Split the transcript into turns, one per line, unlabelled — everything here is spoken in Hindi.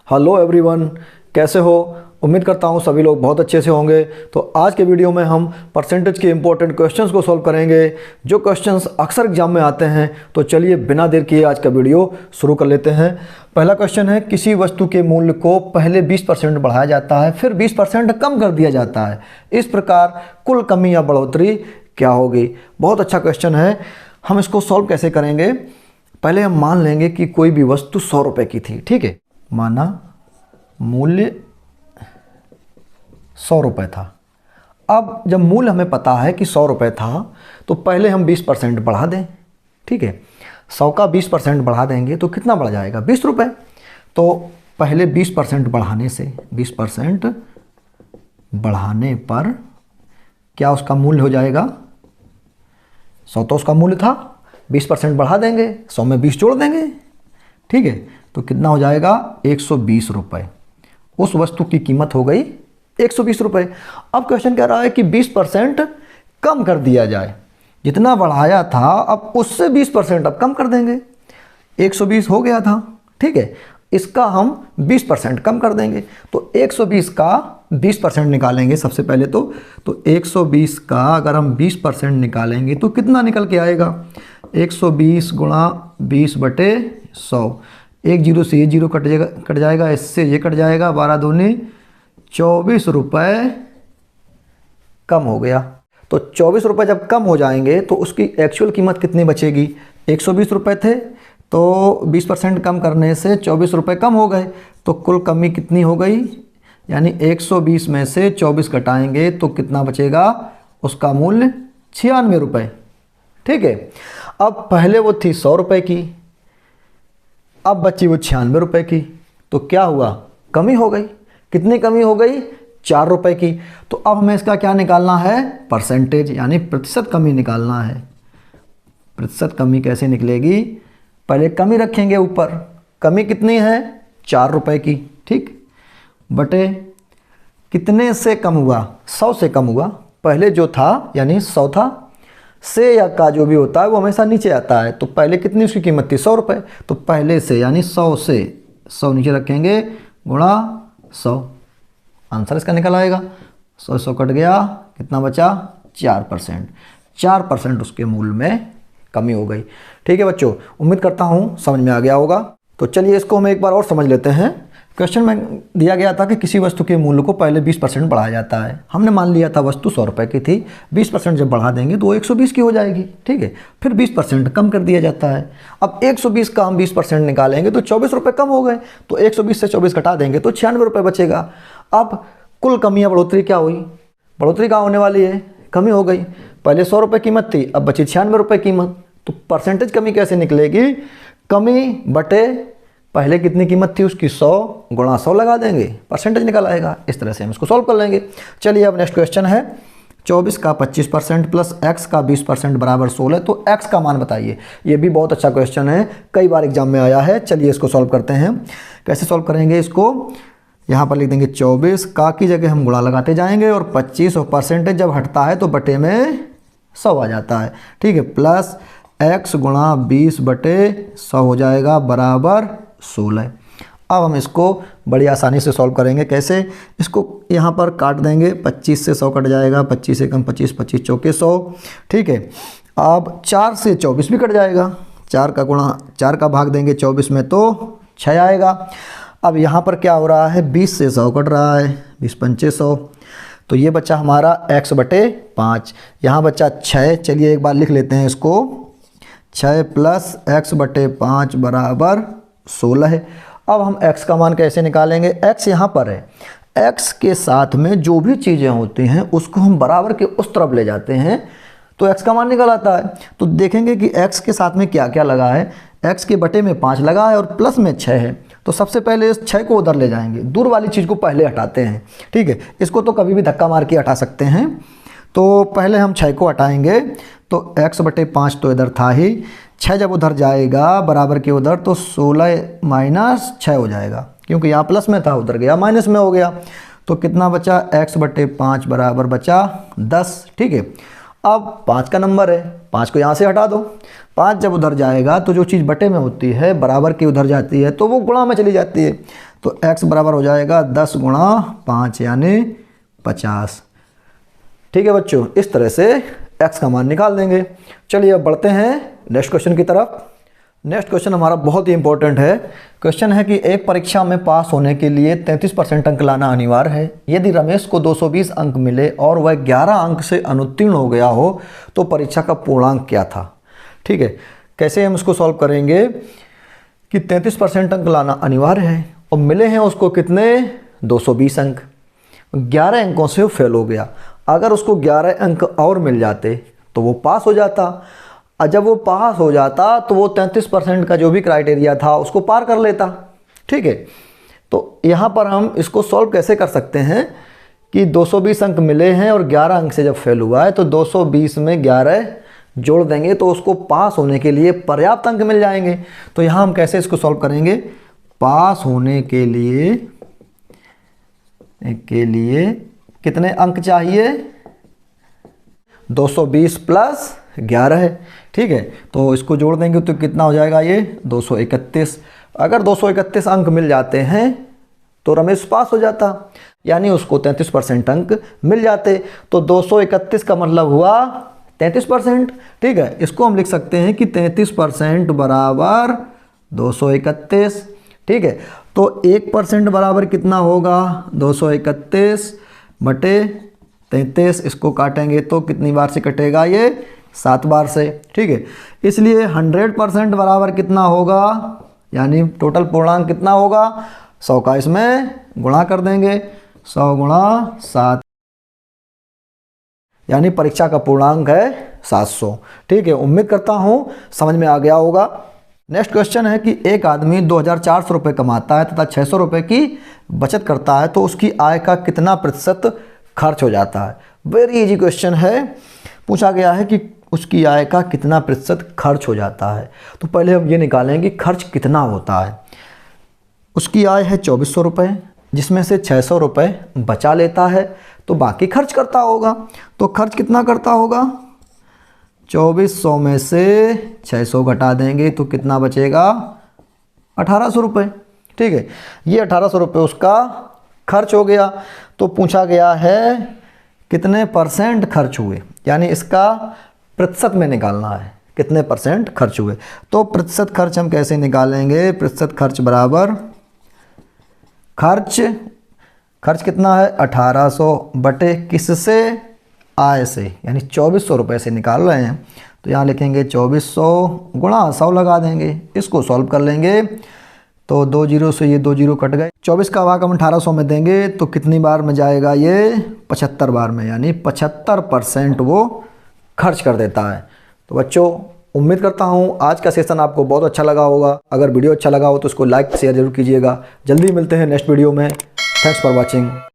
हेलो एवरीवन, कैसे हो। उम्मीद करता हूँ सभी लोग बहुत अच्छे से होंगे। तो आज के वीडियो में हम परसेंटेज के इंपॉर्टेंट क्वेश्चंस को सॉल्व करेंगे, जो क्वेश्चंस अक्सर एग्जाम में आते हैं। तो चलिए बिना देर किए आज का वीडियो शुरू कर लेते हैं। पहला क्वेश्चन है, किसी वस्तु के मूल्य को पहले 20% बढ़ाया जाता है, फिर 20% कम कर दिया जाता है। इस प्रकार कुल कमी या बढ़ोतरी क्या होगी। बहुत अच्छा क्वेश्चन है। हम इसको सॉल्व कैसे करेंगे, पहले हम मान लेंगे कि कोई भी वस्तु 100 रुपये की थी। ठीक है, माना मूल्य 100 रुपये था। अब जब मूल्य हमें पता है कि 100 रुपये था, तो पहले हम 20% बढ़ा दें। ठीक है, 100 का 20% बढ़ा देंगे तो कितना बढ़ जाएगा, 20 रुपये। तो पहले 20% बढ़ाने से 20% बढ़ाने पर क्या उसका मूल्य हो जाएगा, 100 तो उसका मूल्य था, 20% बढ़ा देंगे, 100 में 20 जोड़ देंगे। ठीक है, तो कितना हो जाएगा, 120 रुपये। उस वस्तु की कीमत हो गई 120 रुपये। अब क्वेश्चन कह रहा है कि 20% कम कर दिया जाए। जितना बढ़ाया था अब उससे 20% अब कम कर देंगे। 120 हो गया था, ठीक है, इसका हम 20% कम कर देंगे। तो 120 का 20% निकालेंगे सबसे पहले। तो 120 का अगर हम 20% निकालेंगे तो कितना निकल के आएगा, 120 गुणा 20/100। एक जीरो से ये जीरो कट जाएगा, इससे ये कट जाएगा, 12 दूनी 24 रुपये कम हो गया। तो 24 रुपये जब कम हो जाएंगे तो उसकी एक्चुअल कीमत कितनी बचेगी, 120 रुपये थे, तो 20% कम करने से 24 रुपये कम हो गए। तो कुल कमी कितनी हो गई, यानी 120 में से 24 घटाएंगे तो कितना बचेगा, उसका मूल्य 96 रुपये। ठीक है, अब पहले वो थी 100 रुपये की, अब बची वो 96 रुपये की। तो क्या हुआ, कमी हो गई। कितनी कमी हो गई, 4 रुपये की। तो अब हमें इसका क्या निकालना है, परसेंटेज, यानी प्रतिशत कमी निकालना है। प्रतिशत कमी कैसे निकलेगी, पहले कमी रखेंगे ऊपर। कमी कितनी है, 4 रुपये की। ठीक, बटे कितने से कम हुआ, 100 से कम हुआ। पहले जो था यानी 100 था, से या का जो भी होता है वो हमेशा नीचे आता है। तो पहले कितनी उसकी कीमत थी, 100 रुपये। तो पहले से यानी 100 से 100 नीचे रखेंगे, गुणा 100। आंसर इसका निकल आएगा। 100 कट गया, कितना बचा, 4%। 4% उसके मूल्य में कमी हो गई। ठीक है बच्चों, उम्मीद करता हूँ समझ में आ गया होगा। तो चलिए इसको हम एक बार और समझ लेते हैं। क्वेश्चन में दिया गया था कि किसी वस्तु के मूल्य को पहले 20% बढ़ाया जाता है। हमने मान लिया था वस्तु 100 रुपये की थी, 20% जब बढ़ा देंगे तो वो 120 की हो जाएगी। ठीक है, फिर 20% कम कर दिया जाता है। अब 120 का हम 20% निकालेंगे तो 24 रुपये कम हो गए। तो 120 से 24 घटा देंगे तो 96 रुपये बचेगा। अब कुल कमी या बढ़ोतरी क्या हुई, बढ़ोतरी कहाँ होने वाली है, कमी हो गई। पहले 100 रुपये कीमत थी, अब बची 96 रुपये कीमत। तो परसेंटेज कमी कैसे निकलेगी, कमी बटे पहले कितनी कीमत थी उसकी, 100 गुणा 100 लगा देंगे, परसेंटेज निकल आएगा। इस तरह से हम इसको सॉल्व कर लेंगे। चलिए अब नेक्स्ट क्वेश्चन है, 24 का 25% प्लस x का 20% बराबर 16। तो x का मान बताइए। ये भी बहुत अच्छा क्वेश्चन है, कई बार एग्जाम में आया है। चलिए इसको सॉल्व करते हैं। कैसे सॉल्व करेंगे इसको, यहाँ पर लिख देंगे 24 का की जगह हम गुणा लगाते जाएंगे, और 25 और परसेंटेज जब हटता है तो बटे में 100 आ जाता है। ठीक है, प्लस x गुणा 20/100 हो जाएगा बराबर 16। अब हम इसको बड़ी आसानी से सॉल्व करेंगे। कैसे, इसको यहाँ पर काट देंगे, 25 से 100 कट जाएगा, 25 से कम 25, 25 चौके 100। ठीक है, अब 4 से 24 भी कट जाएगा, 4 का भाग देंगे 24 में तो 6 आएगा। अब यहाँ पर क्या हो रहा है, 20 से 100 कट रहा है, 20 पंचे 100। तो ये बच्चा हमारा x/5, यहाँ बच्चा 6। चलिए एक बार लिख लेते हैं इसको, 6 प्लस x/5 बराबर 16 है। अब हम x का मान कैसे निकालेंगे, x यहाँ पर है, x के साथ में जो भी चीज़ें होती हैं उसको हम बराबर के उस तरफ ले जाते हैं तो x का मान निकल आता है। तो देखेंगे कि x के साथ में क्या क्या लगा है, x के बटे में 5 लगा है और प्लस में 6 है। तो सबसे पहले इस 6 को उधर ले जाएंगे, दूर वाली चीज़ को पहले हटाते हैं। ठीक है, इसको तो कभी भी धक्का मार के हटा सकते हैं। तो पहले हम 6 को हटाएंगे, तो x/5 तो इधर था ही, 6 जब उधर जाएगा बराबर के उधर तो 16 माइनस 6 हो जाएगा, क्योंकि यहाँ प्लस में था उधर गया माइनस में हो गया। तो कितना बचा, x/5 बराबर बचा 10। ठीक है, अब 5 का नंबर है, 5 को यहाँ से हटा दो। 5 जब उधर जाएगा तो जो चीज़ बटे में होती है बराबर की उधर जाती है तो वो गुणा में चली जाती है। तो x बराबर हो जाएगा 10 गुणा 5 यानी 50। ठीक है बच्चों, इस तरह से x का मान निकाल देंगे। चलिए अब बढ़ते हैं नेक्स्ट क्वेश्चन की तरफ। नेक्स्ट क्वेश्चन हमारा बहुत ही इंपॉर्टेंट है। क्वेश्चन है कि एक परीक्षा में पास होने के लिए 33% अंक लाना अनिवार्य है। यदि रमेश को 220 अंक मिले और वह 11 अंक से अनुत्तीर्ण हो गया हो तो परीक्षा का पूर्णांक क्या था। ठीक है, कैसे हम इसको सॉल्व करेंगे कि 33% अंक लाना अनिवार्य है और मिले हैं उसको कितने, 220 अंक। 11 अंकों से वो फेल हो गया। अगर उसको 11 अंक और मिल जाते तो वो पास हो जाता, और जब वो पास हो जाता तो वो 33% का जो भी क्राइटेरिया था उसको पार कर लेता। ठीक है, तो यहाँ पर हम इसको सॉल्व कैसे कर सकते हैं कि 220 अंक मिले हैं और 11 अंक से जब फेल हुआ है तो 220 में 11 जोड़ देंगे तो उसको पास होने के लिए पर्याप्त अंक मिल जाएंगे। तो यहाँ हम कैसे इसको सॉल्व करेंगे, पास होने के लिए कितने अंक चाहिए, 220 प्लस 11 है। ठीक है, तो इसको जोड़ देंगे तो कितना हो जाएगा ये 231। अगर 231 अंक मिल जाते हैं तो रमेश पास हो जाता, यानी उसको 33% अंक मिल जाते। तो 231 का मतलब हुआ 33%। ठीक है, इसको हम लिख सकते हैं कि 33% बराबर 231। ठीक है, तो 1% बराबर कितना होगा, 231 बटे 33। इसको काटेंगे तो कितनी बार से कटेगा ये, 7 बार से। ठीक है, इसलिए 100% बराबर कितना होगा, यानी टोटल पूर्णांक कितना होगा, 100 का इसमें गुणा कर देंगे, 100 गुणा 7, यानी परीक्षा का पूर्णांक है 700। ठीक है, उम्मीद करता हूँ समझ में आ गया होगा। नेक्स्ट क्वेश्चन है कि एक आदमी 2400 रुपये कमाता है तथा 600 रुपये की बचत करता है तो उसकी आय का कितना प्रतिशत खर्च हो जाता है। वेरी इजी क्वेश्चन है। पूछा गया है कि उसकी आय का कितना प्रतिशत खर्च हो जाता है। तो पहले हम ये निकालें कि खर्च कितना होता है। उसकी आय है 2400 रुपये, जिसमें से 600 रुपये बचा लेता है तो बाकी खर्च करता होगा। तो खर्च कितना करता होगा, 2400 में से 600 घटा देंगे तो कितना बचेगा, 1800 रुपये। ठीक है, ये 1800 रुपये उसका खर्च हो गया। तो पूछा गया है कितने परसेंट खर्च हुए, यानी इसका प्रतिशत में निकालना है कितने परसेंट खर्च हुए। तो प्रतिशत खर्च हम कैसे निकालेंगे, प्रतिशत खर्च बराबर खर्च कितना है, 1800 बटे किससे, आय से, यानी 2400 रुपये से निकाल रहे हैं। तो यहाँ लिखेंगे 2400 गुणा 100 लगा देंगे, इसको सॉल्व कर लेंगे तो 2 जीरो से ये 2 जीरो कट गए। 24 का भाग हम 1800 में देंगे तो कितनी बार में जाएगा ये, 75 बार में, यानी 75% वो खर्च कर देता है। तो बच्चों उम्मीद करता हूँ आज का सेशन आपको बहुत अच्छा लगा होगा। अगर वीडियो अच्छा लगा हो तो उसको लाइक शेयर जरूर कीजिएगा। जल्दी मिलते हैं नेक्स्ट वीडियो में। Thanks for watching.